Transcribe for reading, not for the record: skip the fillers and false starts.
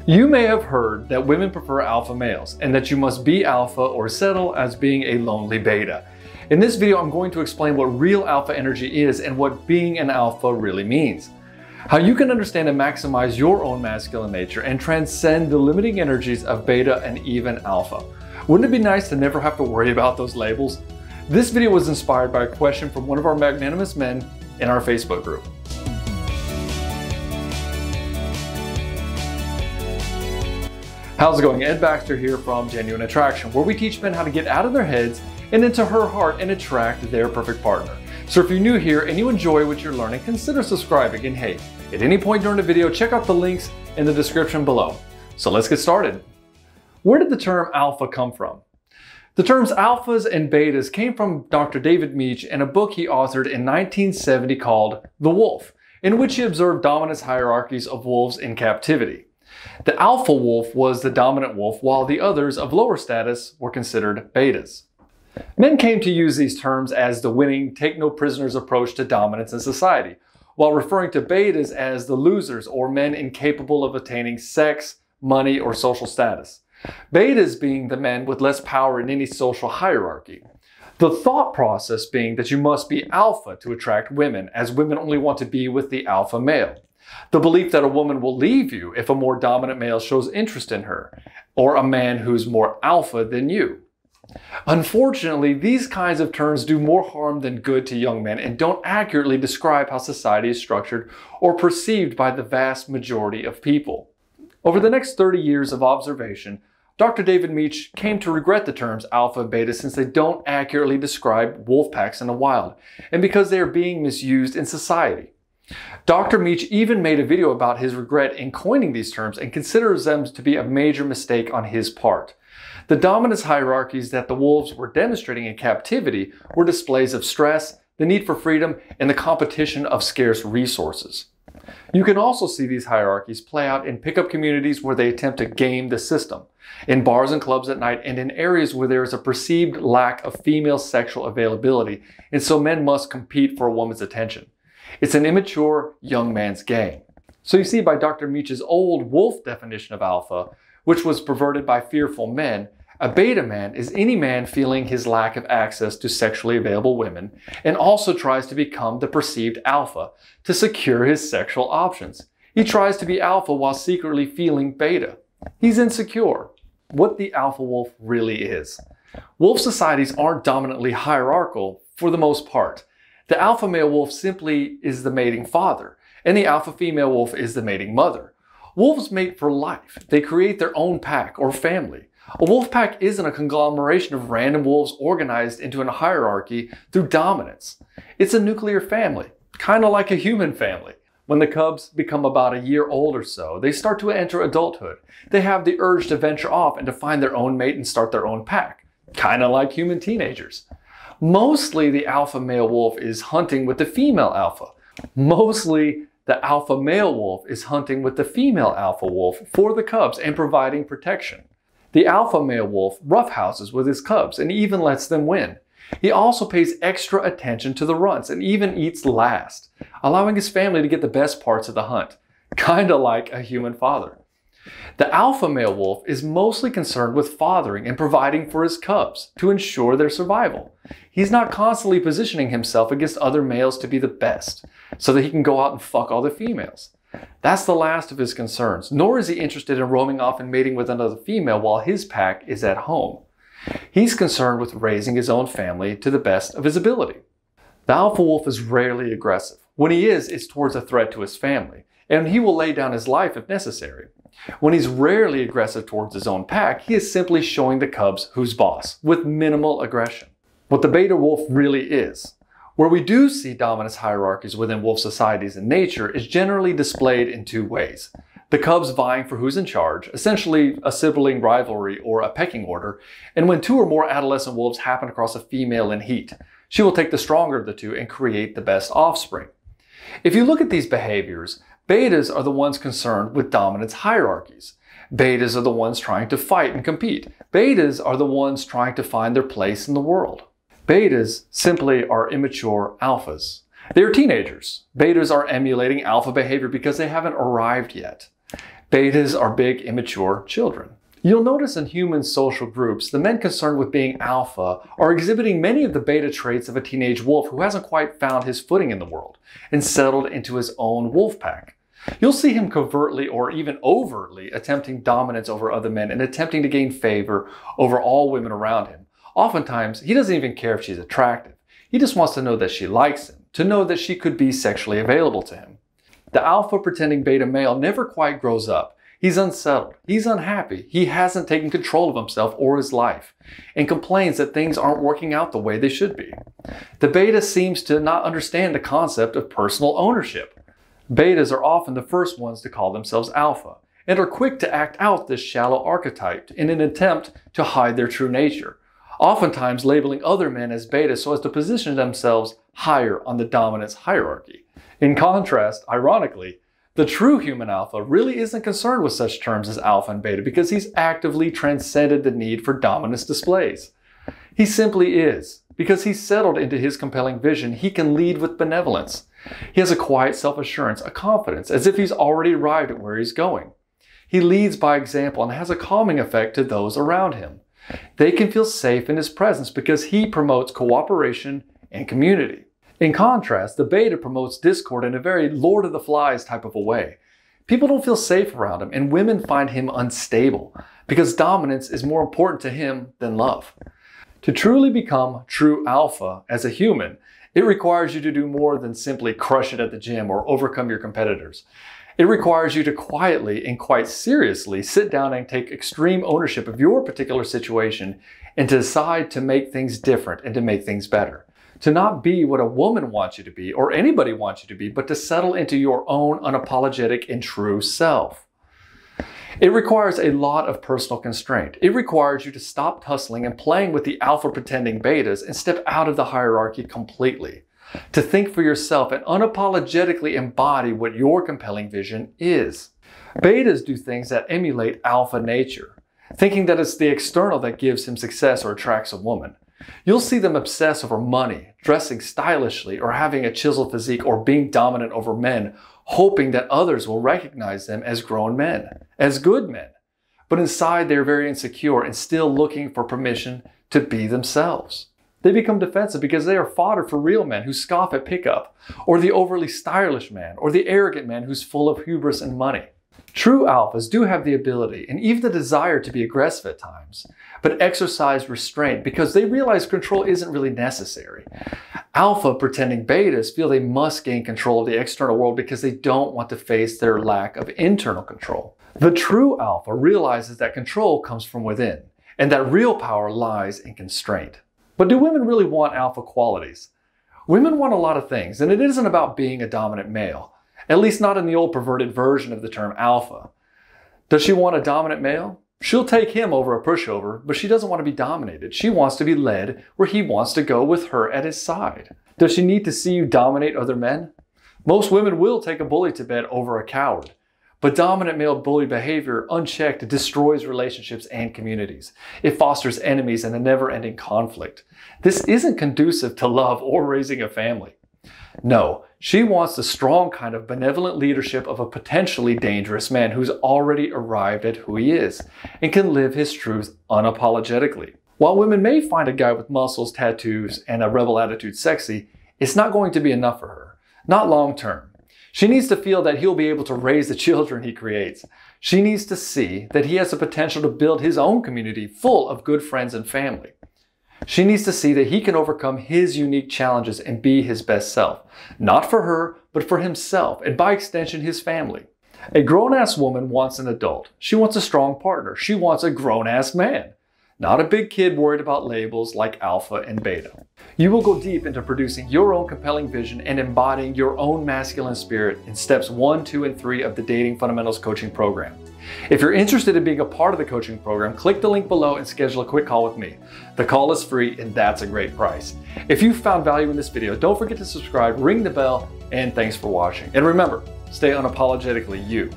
You may have heard that women prefer alpha males and that you must be alpha or settle as being a lonely beta. In this video, I'm going to explain what real alpha energy is and what being an alpha really means. How you can understand and maximize your own masculine nature and transcend the limiting energies of beta and even alpha. Wouldn't it be nice to never have to worry about those labels? This video was inspired by a question from one of our magnanimous men in our Facebook group. How's it going? Ed Baxter here from Genuine Attraction, where we teach men how to get out of their heads and into her heart and attract their perfect partner. So if you're new here and you enjoy what you're learning, consider subscribing. And hey, at any point during the video, check out the links in the description below. So let's get started. Where did the term alpha come from? The terms alphas and betas came from Dr. David Meach in a book he authored in 1970 called The Wolf, in which he observed dominance hierarchies of wolves in captivity. The alpha wolf was the dominant wolf, while the others of lower status were considered betas. Men came to use these terms as the winning, take no prisoners approach to dominance in society, while referring to betas as the losers or men incapable of attaining sex, money, or social status. Betas being the men with less power in any social hierarchy. The thought process being that you must be alpha to attract women, as women only want to be with the alpha male. The belief that a woman will leave you if a more dominant male shows interest in her, or a man who's more alpha than you. Unfortunately, these kinds of terms do more harm than good to young men and don't accurately describe how society is structured or perceived by the vast majority of people. Over the next 30 years of observation, Dr. David Meach came to regret the terms alpha and beta since they don't accurately describe wolf packs in the wild, and because they are being misused in society. Dr. Meach even made a video about his regret in coining these terms and considers them to be a major mistake on his part. The dominance hierarchies that the wolves were demonstrating in captivity were displays of stress, the need for freedom, and the competition of scarce resources. You can also see these hierarchies play out in pickup communities where they attempt to game the system, in bars and clubs at night, and in areas where there is a perceived lack of female sexual availability, and so men must compete for a woman's attention. It's an immature young man's game. So you see, by Dr. Meach's old wolf definition of alpha, which was perverted by fearful men, a beta man is any man feeling his lack of access to sexually available women and also tries to become the perceived alpha to secure his sexual options. He tries to be alpha while secretly feeling beta. He's insecure. What the alpha wolf really is. Wolf societies aren't dominantly hierarchical for the most part. The alpha male wolf simply is the mating father, and the alpha female wolf is the mating mother. Wolves mate for life. They create their own pack or family. A wolf pack isn't a conglomeration of random wolves organized into a hierarchy through dominance. It's a nuclear family, kind of like a human family. When the cubs become about a year old or so, they start to enter adulthood. They have the urge to venture off and to find their own mate and start their own pack, kind of like human teenagers. Mostly the alpha male wolf is hunting with the female alpha. Mostly the alpha male wolf is hunting with the female alpha wolf for the cubs and providing protection. The alpha male wolf roughhouses with his cubs and even lets them win. He also pays extra attention to the runts and even eats last, allowing his family to get the best parts of the hunt, kinda like a human father. The alpha male wolf is mostly concerned with fathering and providing for his cubs to ensure their survival. He's not constantly positioning himself against other males to be the best, so that he can go out and fuck all the females. That's the last of his concerns, nor is he interested in roaming off and mating with another female while his pack is at home. He's concerned with raising his own family to the best of his ability. The alpha wolf is rarely aggressive. When he is, it's towards a threat to his family, and he will lay down his life if necessary. When he's rarely aggressive towards his own pack, he is simply showing the cubs who's boss, with minimal aggression. What the beta wolf really is. Where we do see dominance hierarchies within wolf societies in nature is generally displayed in two ways. The cubs vying for who's in charge, essentially a sibling rivalry or a pecking order, and when two or more adolescent wolves happen across a female in heat, she will take the stronger of the two and create the best offspring. If you look at these behaviors, betas are the ones concerned with dominance hierarchies. Betas are the ones trying to fight and compete. Betas are the ones trying to find their place in the world. Betas simply are immature alphas. They're teenagers. Betas are emulating alpha behavior because they haven't arrived yet. Betas are big, immature children. You'll notice in human social groups, the men concerned with being alpha are exhibiting many of the beta traits of a teenage wolf who hasn't quite found his footing in the world and settled into his own wolf pack. You'll see him covertly or even overtly attempting dominance over other men and attempting to gain favor over all women around him. Oftentimes, he doesn't even care if she's attractive. He just wants to know that she likes him, to know that she could be sexually available to him. The alpha pretending beta male never quite grows up. He's unsettled, he's unhappy, he hasn't taken control of himself or his life, and complains that things aren't working out the way they should be. The beta seems to not understand the concept of personal ownership. Betas are often the first ones to call themselves alpha, and are quick to act out this shallow archetype in an attempt to hide their true nature, oftentimes labeling other men as beta so as to position themselves higher on the dominance hierarchy. In contrast, ironically, the true human alpha really isn't concerned with such terms as alpha and beta because he's actively transcended the need for dominance displays. He simply is. Because he's settled into his compelling vision, he can lead with benevolence. He has a quiet self-assurance, a confidence, as if he's already arrived at where he's going. He leads by example and has a calming effect to those around him. They can feel safe in his presence because he promotes cooperation and community. In contrast, the beta promotes discord in a very Lord of the Flies type of a way. People don't feel safe around him, and women find him unstable because dominance is more important to him than love. To truly become true alpha as a human, it requires you to do more than simply crush it at the gym or overcome your competitors. It requires you to quietly and quite seriously sit down and take extreme ownership of your particular situation and to decide to make things different and to make things better. To not be what a woman wants you to be or anybody wants you to be, but to settle into your own unapologetic and true self. It requires a lot of personal constraint. It requires you to stop tussling and playing with the alpha pretending betas and step out of the hierarchy completely. To think for yourself and unapologetically embody what your compelling vision is. Betas do things that emulate alpha nature, thinking that it's the external that gives him success or attracts a woman. You'll see them obsess over money, dressing stylishly, or having a chiseled physique, or being dominant over men, hoping that others will recognize them as grown men, as good men. But inside they're very insecure and still looking for permission to be themselves. They become defensive because they are fodder for real men who scoff at pickup, or the overly stylish man, or the arrogant man who's full of hubris and money. True alphas do have the ability and even the desire to be aggressive at times, but exercise restraint because they realize control isn't really necessary. Alpha pretending betas feel they must gain control of the external world because they don't want to face their lack of internal control. The true alpha realizes that control comes from within and that real power lies in constraint. But do women really want alpha qualities? Women want a lot of things, and it isn't about being a dominant male. At least not in the old perverted version of the term alpha. Does she want a dominant male? She'll take him over a pushover, but she doesn't want to be dominated. She wants to be led where he wants to go with her at his side. Does she need to see you dominate other men? Most women will take a bully to bed over a coward. But dominant male bully behavior, unchecked, destroys relationships and communities. It fosters enemies and a never-ending conflict. This isn't conducive to love or raising a family. No, she wants the strong kind of benevolent leadership of a potentially dangerous man who's already arrived at who he is and can live his truth unapologetically. While women may find a guy with muscles, tattoos, and a rebel attitude sexy, it's not going to be enough for her. Not long term. She needs to feel that he'll be able to raise the children he creates. She needs to see that he has the potential to build his own community full of good friends and family. She needs to see that he can overcome his unique challenges and be his best self. Not for her, but for himself, and by extension, his family. A grown-ass woman wants an adult. She wants a strong partner. She wants a grown-ass man. Not a big kid worried about labels like alpha and beta. You will go deep into producing your own compelling vision and embodying your own masculine spirit in steps 1, 2, and 3 of the Dating Fundamentals Coaching Program. If you're interested in being a part of the coaching program, click the link below and schedule a quick call with me. The call is free and that's a great price. If you found value in this video, don't forget to subscribe, ring the bell, and thanks for watching. And remember, stay unapologetically you.